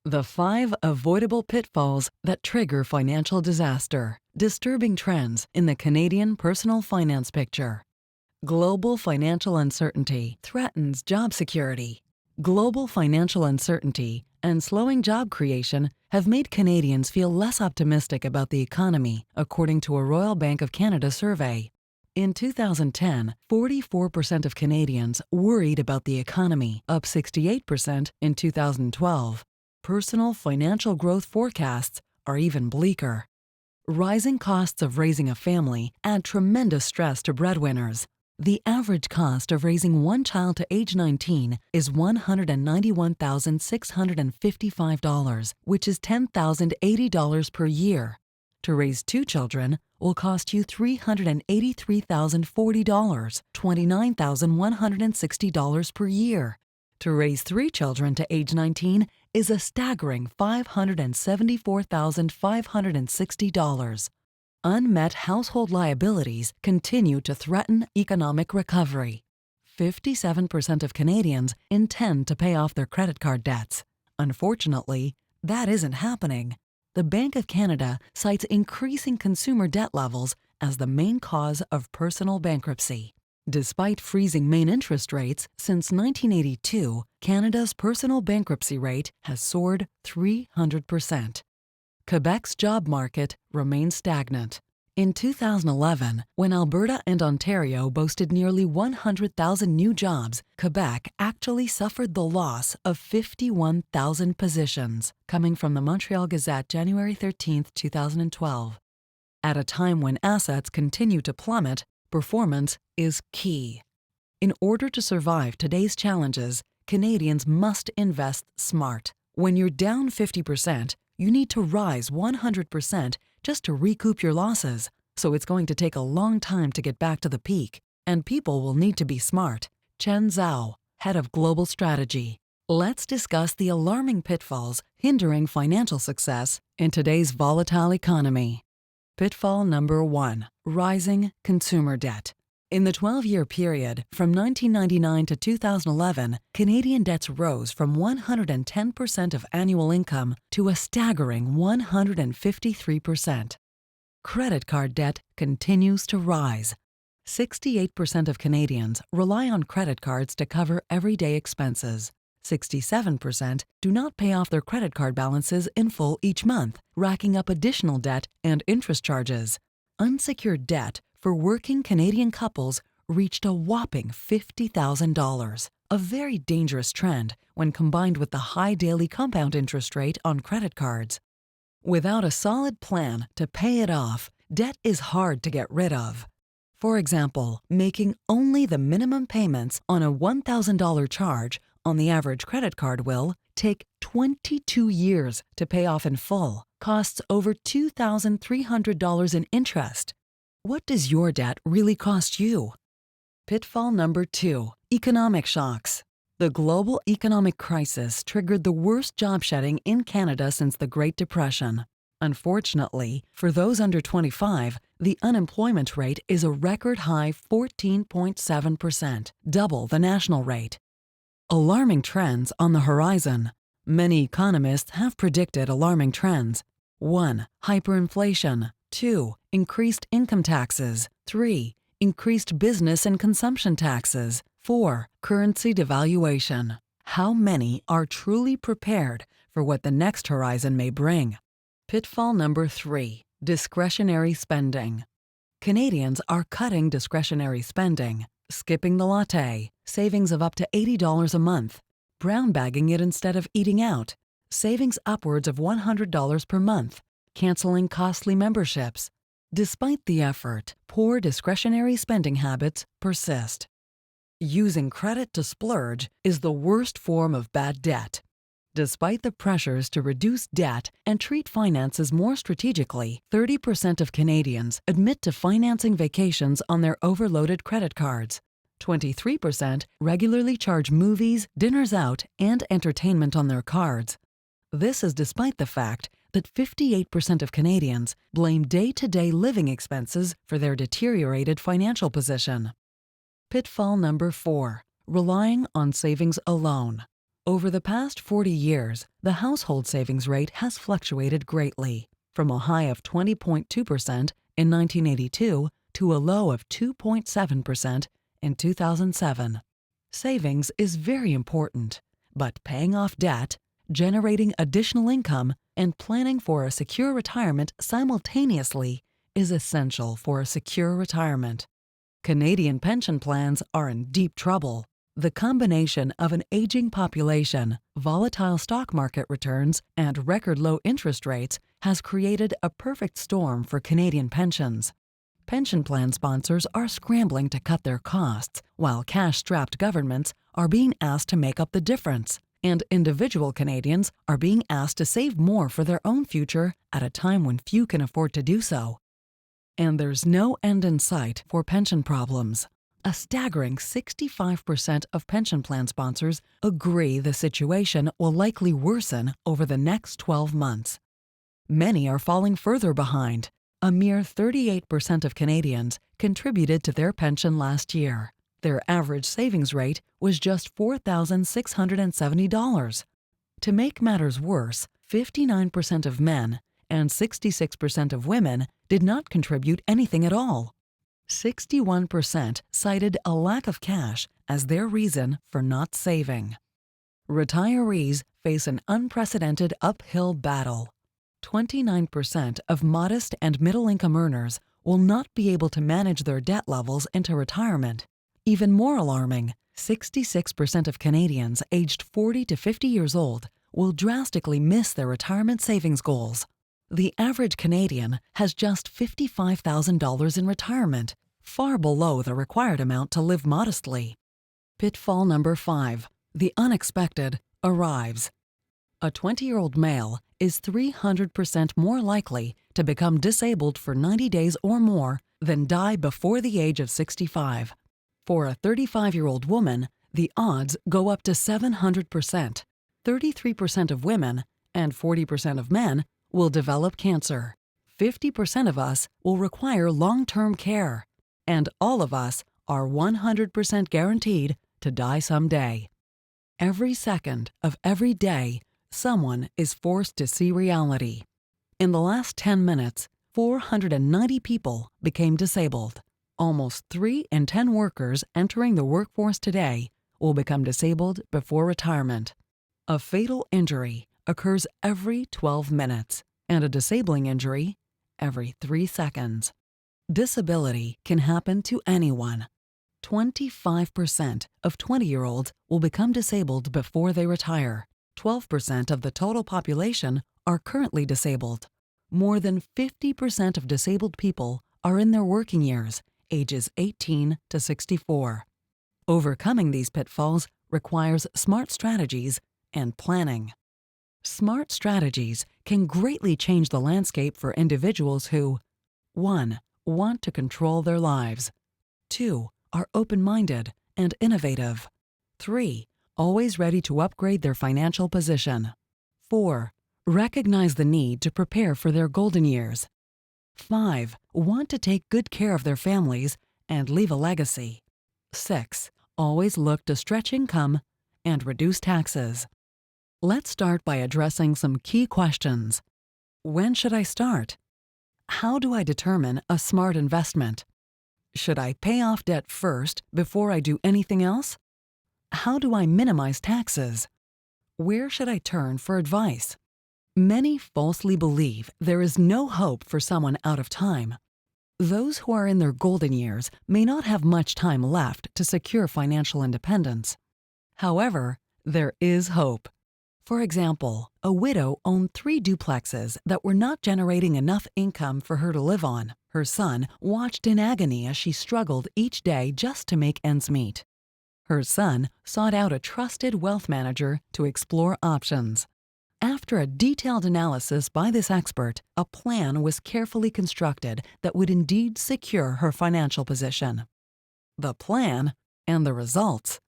The 5 avoidable pitfalls that trigger financial disaster. Disturbing trends in the Canadian personal finance picture. Global financial uncertainty threatens job security. Global financial uncertainty and slowing job creation have made Canadians feel less optimistic about the economy, according to a Royal Bank of Canada survey. In 2010, 44% of Canadians worried about the economy, up 68% in 2012. Personal financial growth forecasts are even bleaker. Rising costs of raising a family add tremendous stress to breadwinners. The average cost of raising one child to age 19 is $191,655, which is $10,080 per year. To raise 2 children will cost you $383,040, $29,160 per year. To raise 3 children to age 19 is a staggering $574,560. Unmet household liabilities continue to threaten economic recovery. 57% of Canadians intend to pay off their credit card debts. Unfortunately, that isn't happening. The Bank of Canada cites increasing consumer debt levels as the main cause of personal bankruptcy. Despite freezing main interest rates since 1982, Canada's personal bankruptcy rate has soared 300%. Quebec's job market remains stagnant. In 2011, when Alberta and Ontario boasted nearly 100,000 new jobs, Quebec actually suffered the loss of 51,000 positions, coming from the Montreal Gazette, January 13, 2012. At a time when assets continue to plummet, performance is key. In order to survive today's challenges, Canadians must invest smart. When you're down 50%, you need to rise 100% just to recoup your losses. So it's going to take a long time to get back to the peak, and people will need to be smart. Chen Zhao, Head of Global Strategy. Let's discuss the alarming pitfalls hindering financial success in today's volatile economy. Pitfall number 1. Rising consumer debt. In the 12-year period from 1999 to 2011, Canadian debts rose from 110% of annual income to a staggering 153%. Credit card debt continues to rise. 68% of Canadians rely on credit cards to cover everyday expenses. 67% do not pay off their credit card balances in full each month, racking up additional debt and interest charges. Unsecured debt for working Canadian couples reached a whopping $50,000, a very dangerous trend when combined with the high daily compound interest rate on credit cards. Without a solid plan to pay it off, debt is hard to get rid of. For example, making only the minimum payments on a $1,000 charge on the average credit card will take 22 years to pay off in full, costs over $2,300 in interest. What does your debt really cost you? Pitfall number 2. Economic shocks. The global economic crisis triggered the worst job shedding in Canada since the Great Depression. Unfortunately, for those under 25, the unemployment rate is a record high 14.7%, double the national rate. Alarming trends on the horizon. Many economists have predicted alarming trends. 1. Hyperinflation. 2. Increased income taxes. 3. Increased business and consumption taxes. 4. Currency devaluation. How many are truly prepared for what the next horizon may bring? Pitfall number 3. Discretionary spending. Canadians are cutting discretionary spending, skipping the latte, savings of up to $80 a month, brown bagging it instead of eating out, savings upwards of $100 per month, canceling costly memberships. Despite the effort, poor discretionary spending habits persist. Using credit to splurge is the worst form of bad debt. Despite the pressures to reduce debt and treat finances more strategically, 30% of Canadians admit to financing vacations on their overloaded credit cards. 23% regularly charge movies, dinners out, and entertainment on their cards. This is despite the fact that 58% of Canadians blame day-to-day living expenses for their deteriorated financial position. Pitfall number 4. Relying on savings alone. Over the past 40 years, the household savings rate has fluctuated greatly, from a high of 20.2% in 1982 to a low of 2.7% in 2007. Savings is very important, but paying off debt, generating additional income, and planning for a secure retirement simultaneously is essential for a secure retirement. Canadian pension plans are in deep trouble. The combination of an aging population, volatile stock market returns, and record low interest rates has created a perfect storm for Canadian pensions. Pension plan sponsors are scrambling to cut their costs, while cash-strapped governments are being asked to make up the difference, and individual Canadians are being asked to save more for their own future at a time when few can afford to do so. And there's no end in sight for pension problems. A staggering 65% of pension plan sponsors agree the situation will likely worsen over the next 12 months. Many are falling further behind. A mere 38% of Canadians contributed to their pension last year. Their average savings rate was just $4,670. To make matters worse, 59% of men and 66% of women did not contribute anything at all. 61% cited a lack of cash as their reason for not saving. Retirees face an unprecedented uphill battle. 29% of modest and middle-income earners will not be able to manage their debt levels into retirement. Even more alarming, 66% of Canadians aged 40 to 50 years old will drastically miss their retirement savings goals. The average Canadian has just $55,000 in retirement, far below the required amount to live modestly. Pitfall number 5. The unexpected arrives. A 20-year-old male is 300% more likely to become disabled for 90 days or more than die before the age of 65. For a 35-year-old woman, the odds go up to 700%. 33% of women and 40% of men will develop cancer. 50% of us will require long-term care. And all of us are 100% guaranteed to die someday. Every second of every day, someone is forced to see reality. In the last 10 minutes, 490 people became disabled. Almost 3 in 10 workers entering the workforce today will become disabled before retirement. A fatal injury occurs every 12 minutes, and a disabling injury every 3 seconds. Disability can happen to anyone. 25% of 20-year-olds will become disabled before they retire. 12% of the total population are currently disabled. More than 50% of disabled people are in their working years, ages 18 to 64. Overcoming these pitfalls requires smart strategies and planning. Smart strategies can greatly change the landscape for individuals who 1. Want to control their lives. 2. Are open-minded and innovative. 3. Always ready to upgrade their financial position. 4. Recognize the need to prepare for their golden years. 5. Want to take good care of their families and leave a legacy. 6. Always look to stretch income and reduce taxes. Let's start by addressing some key questions. When should I start? How do I determine a smart investment? Should I pay off debt first before I do anything else? How do I minimize taxes? Where should I turn for advice? Many falsely believe there is no hope for someone out of time. Those who are in their golden years may not have much time left to secure financial independence. However, there is hope. For example, a widow owned 3 duplexes that were not generating enough income for her to live on. Her son watched in agony as she struggled each day just to make ends meet. Her son sought out a trusted wealth manager to explore options. After a detailed analysis by this expert, a plan was carefully constructed that would indeed secure her financial position. The plan and the results.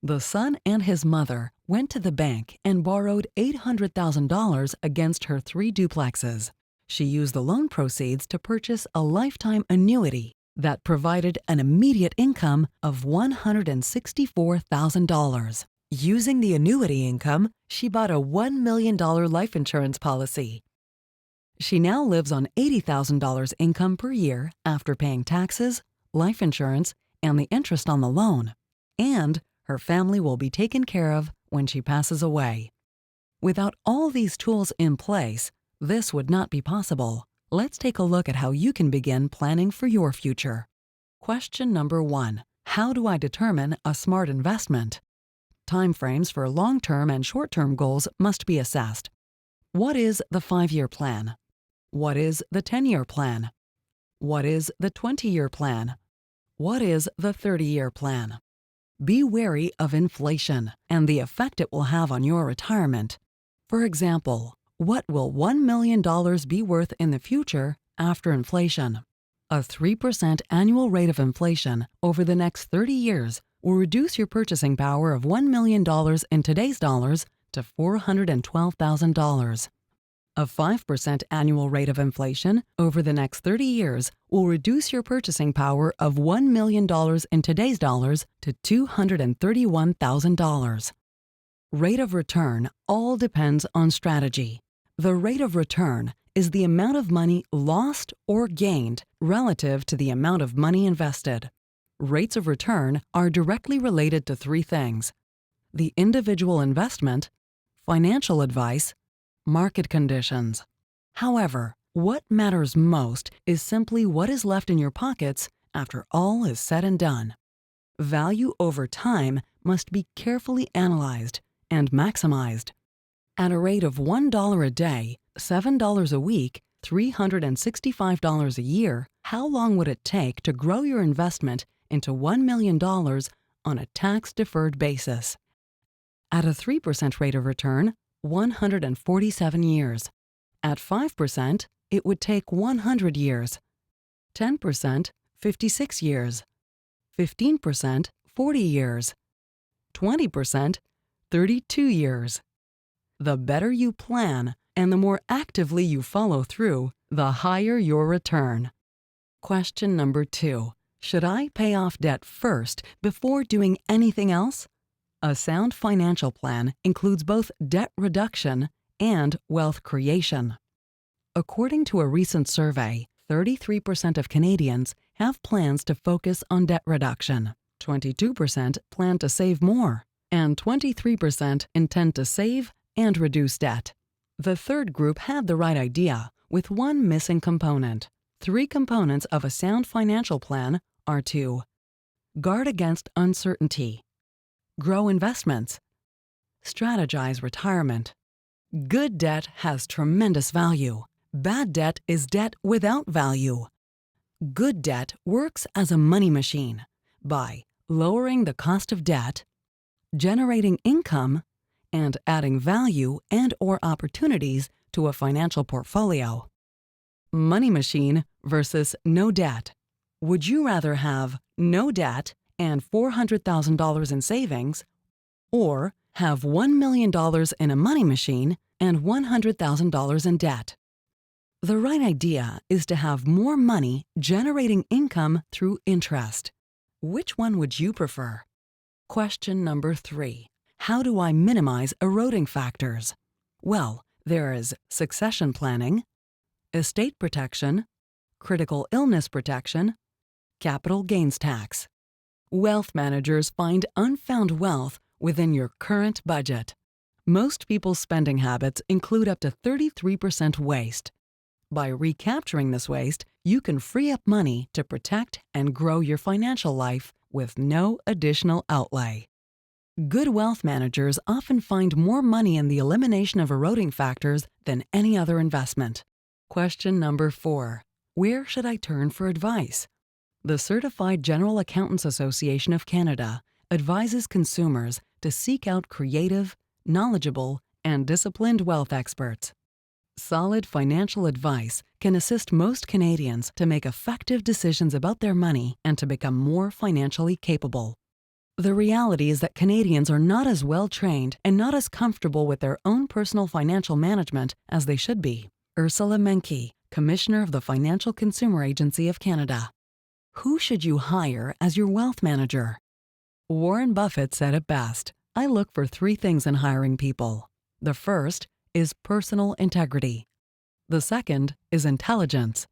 The son and his mother went to the bank and borrowed $800,000 against her 3 duplexes. She used the loan proceeds to purchase a lifetime annuity that provided an immediate income of $164,000. Using the annuity income, she bought a $1 million life insurance policy. She now lives on $80,000 income per year after paying taxes, life insurance, and the interest on the loan. And her family will be taken care of when she passes away. Without all these tools in place, this would not be possible. Let's take a look at how you can begin planning for your future. Question number 1. How do I determine a smart investment? Timeframes for long-term and short-term goals must be assessed. What is the 5-year plan? What is the 10-year plan? What is the 20-year plan? What is the 30-year plan? Be wary of inflation and the effect it will have on your retirement. For example, what will $1 million be worth in the future after inflation? A 3% annual rate of inflation over the next 30 years will reduce your purchasing power of $1 million in today's dollars to $412,000. A 5% annual rate of inflation over the next 30 years will reduce your purchasing power of $1 million in today's dollars to $231,000. Rate of return all depends on strategy. The rate of return is the amount of money lost or gained relative to the amount of money invested. Rates of return are directly related to 3 things: the individual investment, financial advice, market conditions. However, what matters most is simply what is left in your pockets after all is said and done. Value over time must be carefully analyzed and maximized. At a rate of $1 a day, $7 a week, $365 a year, how long would it take to grow your investment into $1 million on a tax-deferred basis? At a 3% rate of return, 147 years. At 5%, it would take 100 years. 10%, 56 years. 15%, 40 years. 20%, 32 years. The better you plan and the more actively you follow through, the higher your return. Question number 2. Should I pay off debt first before doing anything else? A sound financial plan includes both debt reduction and wealth creation. According to a recent survey, 33% of Canadians have plans to focus on debt reduction, 22% plan to save more, and 23% intend to save and reduce debt. The third group had the right idea, with one missing component. 3 components of a sound financial plan are to guard against uncertainty, grow investments, strategize retirement. Good debt has tremendous value. Bad debt is debt without value. Good debt works as a money machine by lowering the cost of debt, generating income, and adding value and/or opportunities to a financial portfolio. Money machine versus no debt. Would you rather have no debt and $400,000 in savings, or have $1 million in a money machine and $100,000 in debt? The right idea is to have more money generating income through interest. Which one would you prefer? Question number 3. How do I minimize eroding factors? Well, there is succession planning, estate protection, critical illness protection, capital gains tax. Wealth managers find unfound wealth within your current budget. Most people's spending habits include up to 33% waste. By recapturing this waste, you can free up money to protect and grow your financial life with no additional outlay. Good wealth managers often find more money in the elimination of eroding factors than any other investment. Question number 4. Where should I turn for advice? The Certified General Accountants Association of Canada advises consumers to seek out creative, knowledgeable, and disciplined wealth experts. Solid financial advice can assist most Canadians to make effective decisions about their money and to become more financially capable. The reality is that Canadians are not as well trained and not as comfortable with their own personal financial management as they should be. Ursula Menke, Commissioner of the Financial Consumer Agency of Canada. Who should you hire as your wealth manager? Warren Buffett said it best, I look for three things in hiring people. The first is personal integrity. The second is intelligence.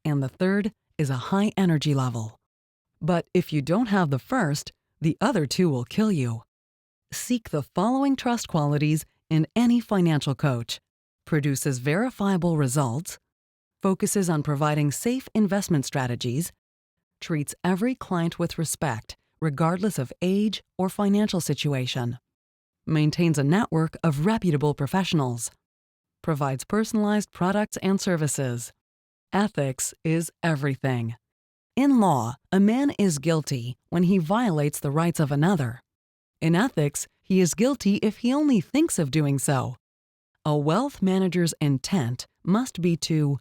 And the third is a high energy level. But if you don't have the first, the other two will kill you. Seek the following trust qualities in any financial coach: produces verifiable results, focuses on providing safe investment strategies, treats every client with respect, regardless of age or financial situation, maintains a network of reputable professionals, provides personalized products and services. Ethics is everything. In law, a man is guilty when he violates the rights of another. In ethics, he is guilty if he only thinks of doing so. A wealth manager's intent must be to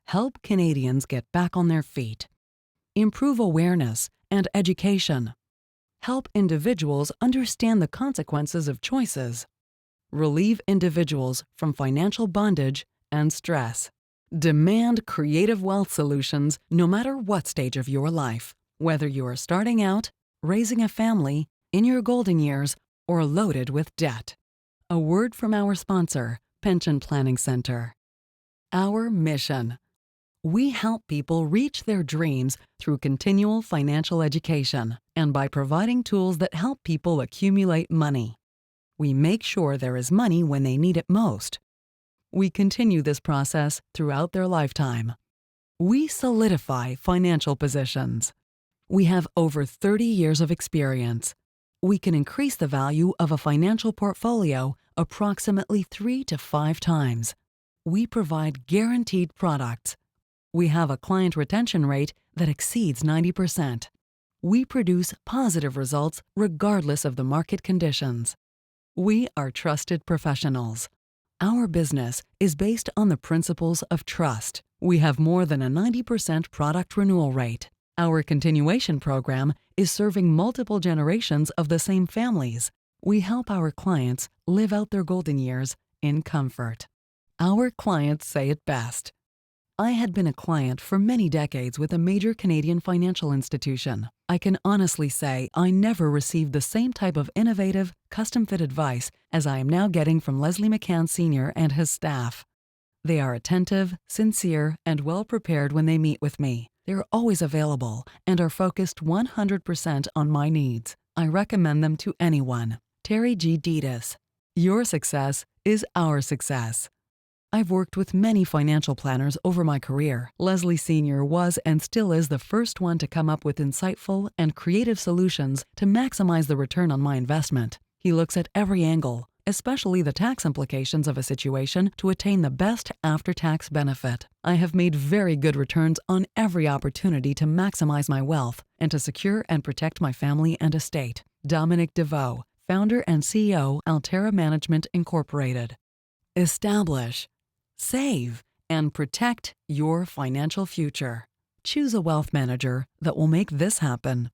help Canadians get back on their feet, improve awareness and education, help individuals understand the consequences of choices, relieve individuals from financial bondage and stress. Demand creative wealth solutions no matter what stage of your life, whether you are starting out, raising a family, in your golden years, or loaded with debt. A word from our sponsor, Pension Planning Center. Our mission: we help people reach their dreams through continual financial education and by providing tools that help people accumulate money. We make sure there is money when they need it most. We continue this process throughout their lifetime. We solidify financial positions. We have over 30 years of experience. We can increase the value of a financial portfolio approximately 3 to 5 times. We provide guaranteed products. We have a client retention rate that exceeds 90%. We produce positive results regardless of the market conditions. We are trusted professionals. Our business is based on the principles of trust. We have more than a 90% product renewal rate. Our continuation program is serving multiple generations of the same families. We help our clients live out their golden years in comfort. Our clients say it best. I had been a client for many decades with a major Canadian financial institution. I can honestly say I never received the same type of innovative, custom-fit advice as I am now getting from Leslie McCann Sr. and his staff. They are attentive, sincere, and well-prepared when they meet with me. They're always available and are focused 100% on my needs. I recommend them to anyone. Terry G. Deetis. Your success is our success. I've worked with many financial planners over my career. Leslie Sr. was and still is the first one to come up with insightful and creative solutions to maximize the return on my investment. He looks at every angle, especially the tax implications of a situation, to attain the best after-tax benefit. I have made very good returns on every opportunity to maximize my wealth and to secure and protect my family and estate. Dominic DeVoe, founder and CEO, Altera Management Incorporated. Establish, save, and protect your financial future. Choose a wealth manager that will make this happen.